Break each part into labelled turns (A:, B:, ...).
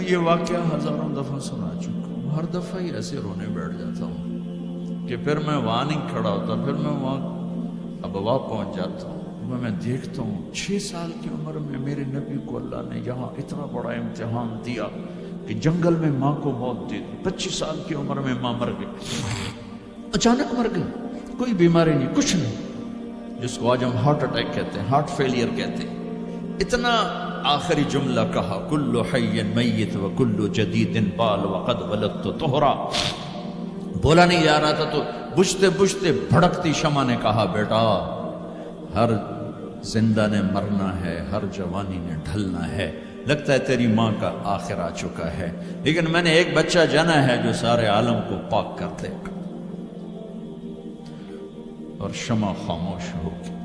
A: میں یہ واقعہ ہزاروں دفعہ سنا چکا ہوں، ہر دفعہ ہی ایسے رونے بیٹھ جاتا ہوں کہ پھر میں وہاں نہیں کھڑا ہوتا، پھر میں وہاں ابوا پہنچ جاتا ہوں، میں دیکھتا ہوں 6 سال کی عمر میں میرے نبی کو اللہ نے یہاں اتنا بڑا امتحان دیا کہ جنگل میں ماں کو موت دے دی، 25 سال کی عمر میں ماں مر گئی، اچانک مر گئی، کوئی بیماری نہیں، کچھ نہیں، جس کو آج ہم ہارٹ اٹیک کہتے ہیں، ہارٹ فیلئر کہتے ہیں۔ اتنا آخری جملہ کہا، کل حی میت و کل جدید بال وقد ولدت طہرا، بولا نہیں جا رہا تھا تو بجھتے بجھتے بھڑکتی شمع نے کہا، بیٹا ہر زندہ نے مرنا ہے، ہر جوانی نے ڈھلنا ہے، لگتا ہے تیری ماں کا آخر آ چکا ہے، لیکن میں نے ایک بچہ جانا ہے جو سارے عالم کو پاک کر دے گا۔ اور شمع خاموش ہو گئی۔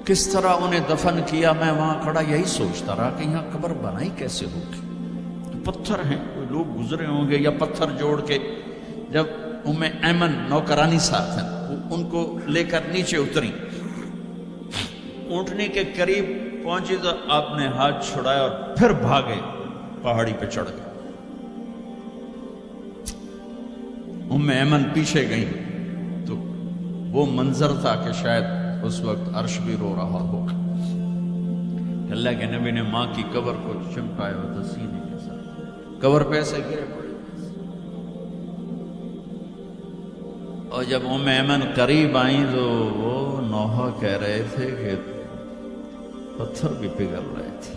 A: کس طرح انہیں دفن کیا، میں وہاں کھڑا یہی سوچتا رہا کہ یہاں قبر بنائی کیسے ہوگی، پتھر ہیں، کوئی لوگ گزرے ہوں گے یا پتھر جوڑ کے۔ جب ایمن نوکرانی ساتھ ہیں، ان کو لے کر نیچے اتری، اونٹنی کے قریب پہنچی تو آپ نے ہاتھ چھڑایا اور پھر بھاگے، پہاڑی پہ چڑھ گئے۔ ایمن پیچھے گئیں تو وہ منظر تھا کہ شاید اس وقت عرش بھی رو رہا ہوگا۔ اللہ کے نبی نے ماں کی قبر کو چمٹایا ہوتا سینے کے ساتھ، قبر پہ ایسے گرے پڑے، اور جب ایمن قریب آئیں تو وہ نوحہ کہہ رہے تھے کہ پتھر بھی پگھل رہے تھے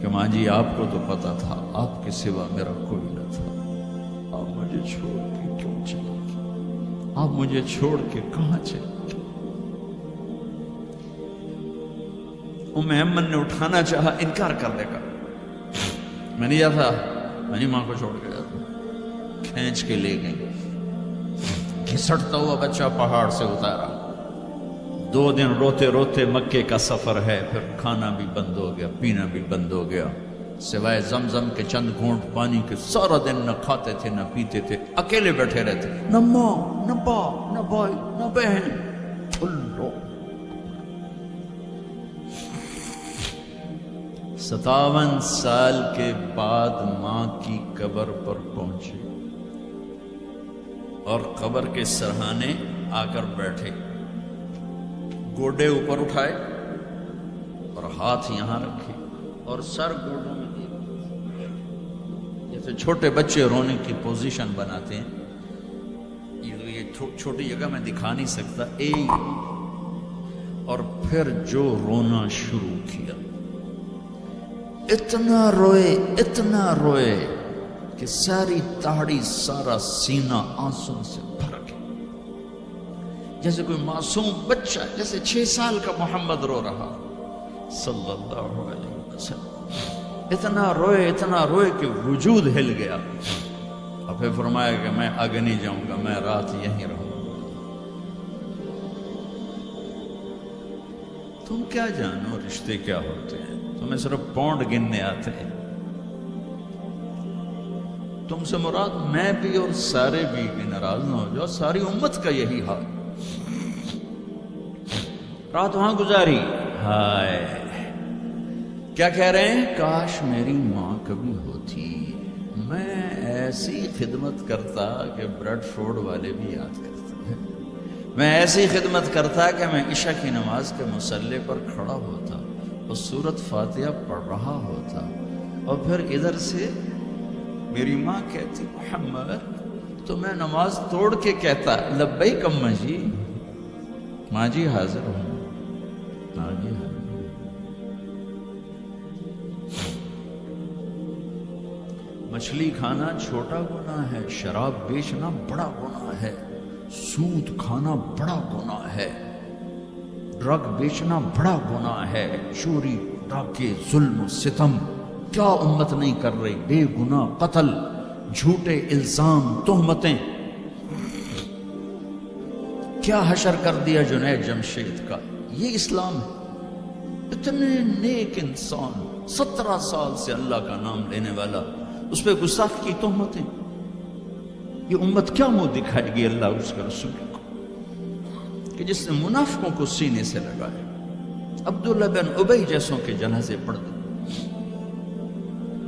A: کہ ماں جی آپ کو تو پتا تھا آپ کے سوا میرا کوئی نہ تھا، آپ مجھے چھوڑ کے کیوں چلے گئے، آپ مجھے چھوڑ کے کہاں چلے گئے۔ ایمن نے اٹھانا چاہا، انکار کرنے کا، میں نہیں جاتا، میں نہیں ماں کو چھوڑ کے جاتا، کھینچ کے لے گئی، گھسٹتا ہوا بچہ پہاڑ سے اتارا۔ 2 دن روتے روتے مکے کا سفر ہے، پھر کھانا بھی بند ہو گیا، پینا بھی بند ہو گیا، سوائے زمزم کے چند گھونٹ پانی کے سارا دن نہ کھاتے تھے نہ پیتے تھے، اکیلے بیٹھے رہتے، نہ ماں نہ باپ نہ بھائی نہ بہن، اللہ۔ 57 سال کے بعد ماں کی قبر پر پہنچے اور قبر کے سرہانے آ کر بیٹھے، گوڈے اوپر اٹھائے اور ہاتھ یہاں رکھے اور سر گوڈوں میں دے، جیسے چھوٹے بچے رونے کی پوزیشن بناتے ہیں، یہ چھوٹی جگہ میں دکھا نہیں سکتا، اور پھر جو رونا شروع کیا، اتنا روئے کہ ساری داڑھی سارا سینہ آنسوں سے بھر گیا، جیسے کوئی معصوم بچہ، جیسے 6 سال کا محمد رو رہا صلی اللہ علیہ وسلم، اتنا روئے کہ وجود ہل گیا، اور پھر فرمایا کہ میں آگے نہیں جاؤں گا، میں رات یہیں رہوں گا۔ تم کیا جانو رشتے کیا ہوتے ہیں، تمہیں صرف پونڈ گننے آتے ہیں، تم سے مراد میں بھی اور سارے بھی، ناراض نہ ہو جاؤ، ساری امت کا یہی حال۔ رات وہاں گزاری، ہائے کیا کہہ رہے ہیں، کاش میری ماں کبھی ہوتی، میں ایسی خدمت کرتا کہ بریڈ فورڈ والے بھی یاد کرتے ہیں، میں ایسی خدمت کرتا کہ میں عشاء کی نماز کے مصلے پر کھڑا ہوتا اور سورۃ فاتحہ پڑھ رہا ہوتا، اور پھر ادھر سے میری ماں کہتی محمد، تو میں نماز توڑ کے کہتا لبیک اماں جی، ماں جی حاضر ہوں، ماں جی حاضر۔ مچھلی کھانا چھوٹا گناہ ہے، شراب بیچنا بڑا گناہ ہے، سود کھانا بڑا گناہ ہے، ڈرگ بیچنا بڑا گناہ ہے، چوری ڈاکے ظلم و ستم کیا امت نہیں کر رہی، بے گناہ قتل، جھوٹے الزام تہمتیں، کیا حشر کر دیا جنید جمشید کا، یہ اسلام ہے۔ اتنے نیک انسان، 17 سال سے اللہ کا نام لینے والا، اس پہ گستاخ کی تہمتیں، یہ امت کیا منہ دکھائے گی اللہ اس کے رسول کو، کہ جس نے منافقوں کو سینے سے لگائے، عبداللہ بن ابی جیسوں کے جنازے پڑھ دیں.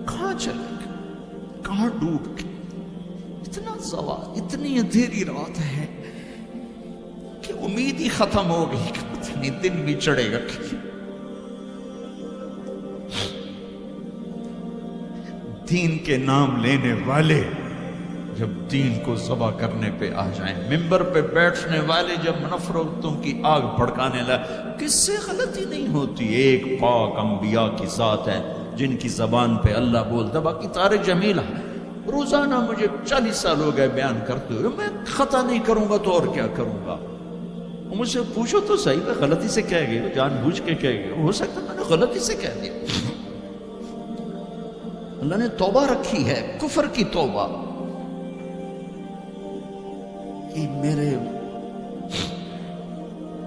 A: کہاں چلے گئے, کہاں ڈوب گئے. اتنا زوال, اتنی اندھیری رات ہے کہ امید ہی ختم ہو گئی کہ پتہ نہیں دن بھی چڑھے گا. دین کے نام لینے والے جب دین کو ذبح کرنے پہ آ جائیں, ممبر پہ بیٹھنے والے جب نفرتوں کی آگ بھڑکانے لائے, کس سے غلطی نہیں ہوتی. ایک پاک انبیاء کی ذات ہے جن کی زبان پہ اللہ بولتا. باقی طارق جمیل روزانہ مجھے 40 سال ہو گئے بیان کرتے ہوئے, میں خطا نہیں کروں گا تو اور کیا کروں گا. مجھ سے پوچھو تو صحیح, میں غلطی سے کہہ گیا, جان بوجھ کے کہہ گیا, ہو سکتا میں نے غلطی سے کہہ دیا. اللہ نے توبہ رکھی ہے, کفر کی توبہ.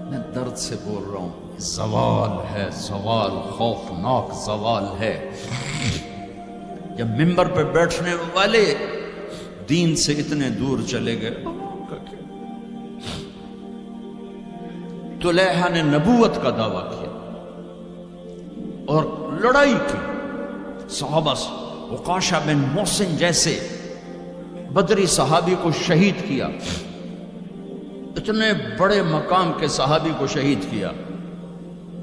A: میں درد سے بول رہا ہوں, زوال ہے, زوال خوفناک زوال ہے. جب ممبر پہ بیٹھنے والے دین سے اتنے دور چلے گئے. طلحہ نے نبوت کا دعویٰ کیا اور لڑائی کی صحابہ سے. عکاشہ بن محسن جیسے بدری صحابی کو شہید کیا, اتنے بڑے مقام کے صحابی کو شہید کیا.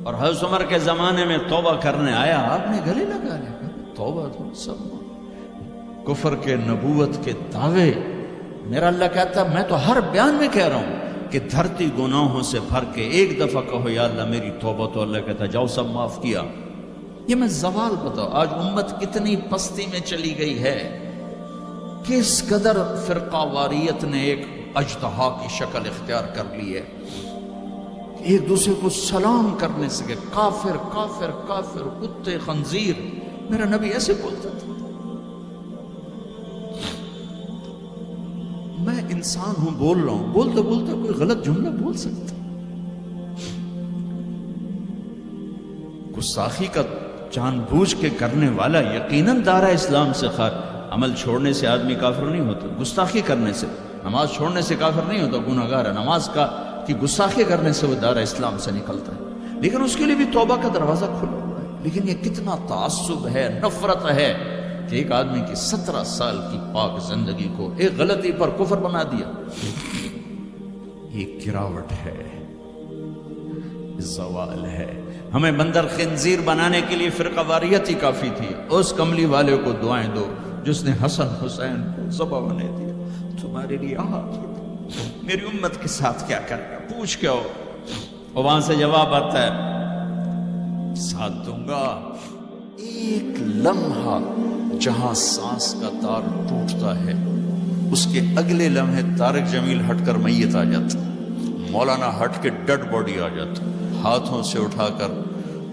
A: اور حضرت عمر کے زمانے میں توبہ کرنے آیا, آپ نے گلے لگا لیا, توبہ تو سب کفر کے نبوت کے دعوے. میرا اللہ کہتا ہے, میں تو ہر بیان میں کہہ رہا ہوں کہ دھرتی گناہوں سے بھر کے ایک دفعہ کہو یا اللہ میری توبہ, تو اللہ کہتا ہے جاؤ سب معاف کیا. یہ میں زوال بتاؤ. آج امت کتنی پستی میں چلی گئی ہے, کس قدر فرقہ واریت نے ایک اجتہا کی شکل اختیار کر لی ہے. ایک دوسرے کو سلام کرنے سے کہ کافر کافر کافر, کتے خنزیر. میرا نبی ایسے بولتا تھا. میں انسان ہوں, بول رہا ہوں, بولتا بولتا کوئی غلط جملہ بول سکتا. گستاخی کا جان بوجھ کے کرنے والا یقیناً دارہ اسلام سے عمل چھوڑنے سے آدمی کافر نہیں ہوتا. گستاخی کرنے سے, نماز چھوڑنے سے کافر نہیں ہوتا, گناہگار ہے. نماز کی گستاخی کرنے سے وہ دارہ اسلام سے نکلتا ہے, لیکن اس کے لیے بھی توبہ کا دروازہ کھلا ہوا ہے. لیکن یہ کتنا تعصب ہے, نفرت ہے کہ ایک آدمی کی 17 سال کی پاک زندگی کو ایک غلطی پر کفر بنا دیا. یہ گراوٹ ہے, زوال ہے. ہمیں بندر خنزیر بنانے کے لیے فرقہ واریت ہی کافی تھی. اس کملی والے کو دعائیں دو جس نے حسن حسین کو ذبح بنا دیا. تمہارے لیے میری امت کے ساتھ کیا کرے گا, پوچھ کے ہو. اور وہاں سے جواب آتا ہے ساتھ دوں گا. ایک لمحہ جہاں سانس کا تار ٹوٹتا ہے, اس کے اگلے لمحے طارق جمیل ہٹ کر میت آ جاتا, مولانا ہٹ کے ڈیڈ باڈی آ جاتا, ہاتھوں سے اٹھا کر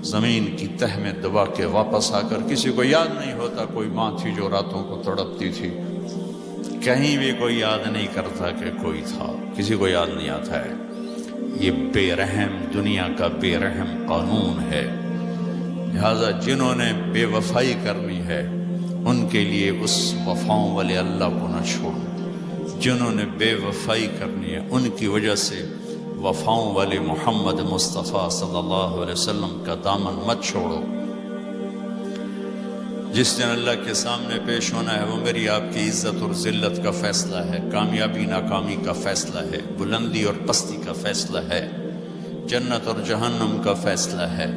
A: زمین کی تہ میں دبا کے واپس آ کر. کسی کو یاد نہیں ہوتا کوئی ماں تھی جو راتوں کو تڑپتی تھی, کہیں بھی کوئی یاد نہیں کرتا کہ کوئی تھا, کسی کو یاد نہیں آتا ہے. یہ بے رحم دنیا کا بے رحم قانون ہے. لہذا جنہوں نے بے وفائی کرنی ہے ان کے لیے اس وفاؤں والے اللہ کو نہ چھوڑو. جنہوں نے بے وفائی کرنی ہے ان کی وجہ سے وفاؤں والے محمد مصطفیٰ صلی اللہ علیہ وسلم کا دامن مت چھوڑو. جس دن اللہ کے سامنے پیش ہونا ہے وہ میری آپ کی عزت اور ذلت کا فیصلہ ہے, کامیابی ناکامی کا فیصلہ ہے, بلندی اور پستی کا فیصلہ ہے, جنت اور جہنم کا فیصلہ ہے.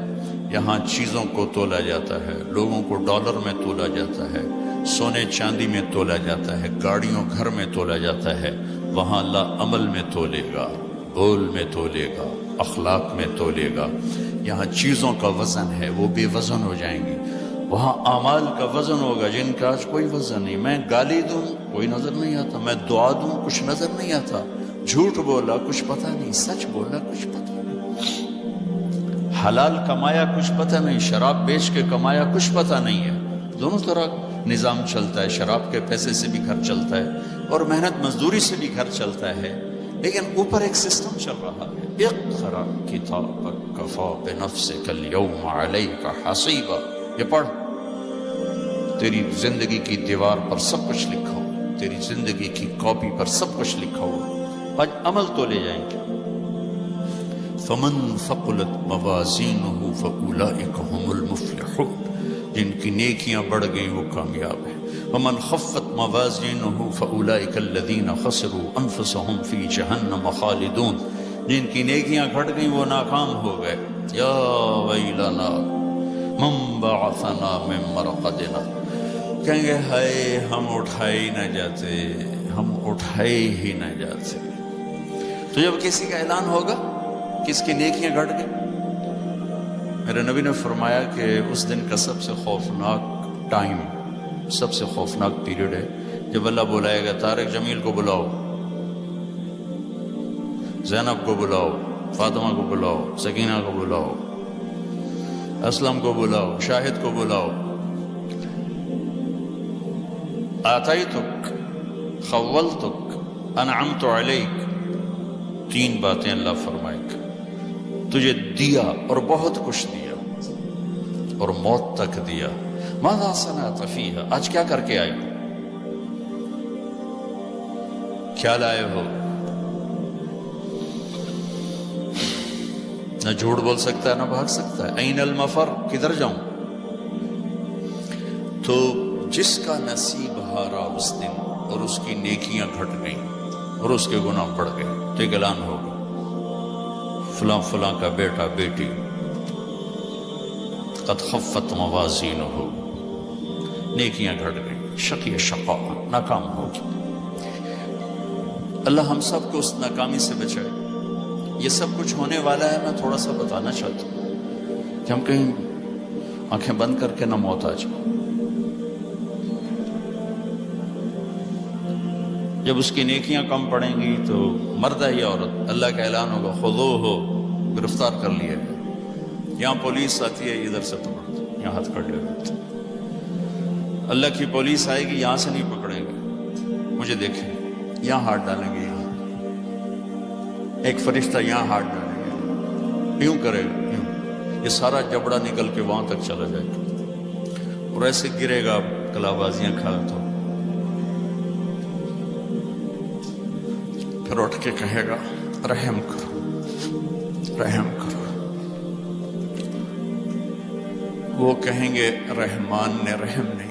A: یہاں چیزوں کو تولا جاتا ہے, لوگوں کو ڈالر میں تولا جاتا ہے, سونے چاندی میں تولا جاتا ہے, گاڑیوں گھر میں تولا جاتا ہے. وہاں اللہ عمل میں تولے گا, بول میں تولے گا, اخلاق میں تولے گا. یہاں چیزوں کا وزن ہے, وہ بے وزن ہو جائیں گی. وہاں اعمال کا وزن ہوگا جن کا آج کوئی وزن نہیں. میں گالی دوں کوئی نظر نہیں آتا, میں دعا دوں کچھ نظر نہیں آتا, جھوٹ بولا کچھ پتہ نہیں, سچ بولا کچھ پتہ نہیں, حلال کمایا کچھ پتہ نہیں, شراب بیچ کے کمایا کچھ پتہ نہیں ہے. دونوں طرح نظام چلتا ہے, شراب کے پیسے سے بھی گھر چلتا ہے اور محنت مزدوری سے بھی گھر چلتا ہے, لیکن اوپر ایک سسٹم چل رہا ہے. اقرأ کتابک کفی بنفسک اليوم علیک حسیبا. یہ پڑھ, تیری زندگی کی دیوار پر سب کچھ لکھا ہو, تیری زندگی کی کاپی پر سب کچھ لکھا ہو. آج عمل تو لے جائیں گے. فمن ثقلت موازینہ فأولئک هم المفلحون، جن کی نیکیاں بڑھ گئیں وہ کامیاب ہیں۔ ومن خفت موازینہ فأولئک الذین خسروا انفسهم فی جہنم خالدون، جن کی نیکیاں گھٹ گئیں وہ ناکام ہو گئے۔ یا ویلنا من بعثنا من مرقدنا، کہیں گے ہائے ہم اٹھائے ہی نہ جاتے، ہم اٹھائے ہی نہ جاتے۔ تو جب کسی کا اعلان ہوگا کہ اس کی نیکیاں گھٹ گئی، میرے نبی نے فرمایا کہ اس دن کا سب سے خوفناک ٹائم، سب سے خوفناک پیریڈ ہے جب اللہ بلائے گا طارق جمیل کو بلاؤ، زینب کو بلاؤ، فاطمہ کو بلاؤ، سکینہ کو بلاؤ، اسلم کو بلاؤ، شاہد کو بلاؤ، آتیتک، خولتک، انعمت علیک، تین باتیں اللہ فرمائے گا، تجھے دیا اور بہت کچھ دیا اور موت تک دیا۔ ماذا صنعت فیہا، آج کیا کر کے آئے ہو، کیا لائے ہو؟ نہ جھوٹ بول سکتا ہے نہ بھاگ سکتا ہے۔ این المفر، کدھر جاؤں؟ تو جس کا نصیب ہارا اس دن اور اس کی نیکیاں گھٹ گئیں اور اس کے گناہ بڑھ گئے تو ایک اعلان ہوگا، فلاں فلاں کا بیٹا بیٹی قد خفت موازینہ، نیکیاں گھٹ گئیں، شقی شقا، ناکام ہوگی۔ اللہ ہم سب کو اس ناکامی سے بچائے۔ یہ سب کچھ ہونے والا ہے، میں تھوڑا سا بتانا چاہتا ہوں کہ ہم کہیں آنکھیں بند کر کے نہ موت آ جائے۔ جب اس کی نیکیاں کم پڑیں گی تو مرد ہے یا عورت، اللہ کا اعلان ہوگا خذوہ، گرفتار کر لیا گیا۔ یہاں پولیس آتی ہے، ادھر سے پکڑ دو، یہاں ہاتھ کر لے۔ اللہ کی پولیس آئے گی، یہاں سے نہیں پکڑیں گے، مجھے دیکھیں، یہاں ہاتھ ڈالیں گے، یہاں ایک فرشتہ یہاں ہاتھ ڈالیں گے، یوں کرے گا، یوں، یہ سارا جبڑا نکل کے وہاں تک چلا جائے گا اور ایسے گرے گا، کلا بازیاں کھا تو پھر اٹھ کے کہے گا رحم کرو، رحم کرو۔ وہ کہیں گے رحمان نے رحم نہیں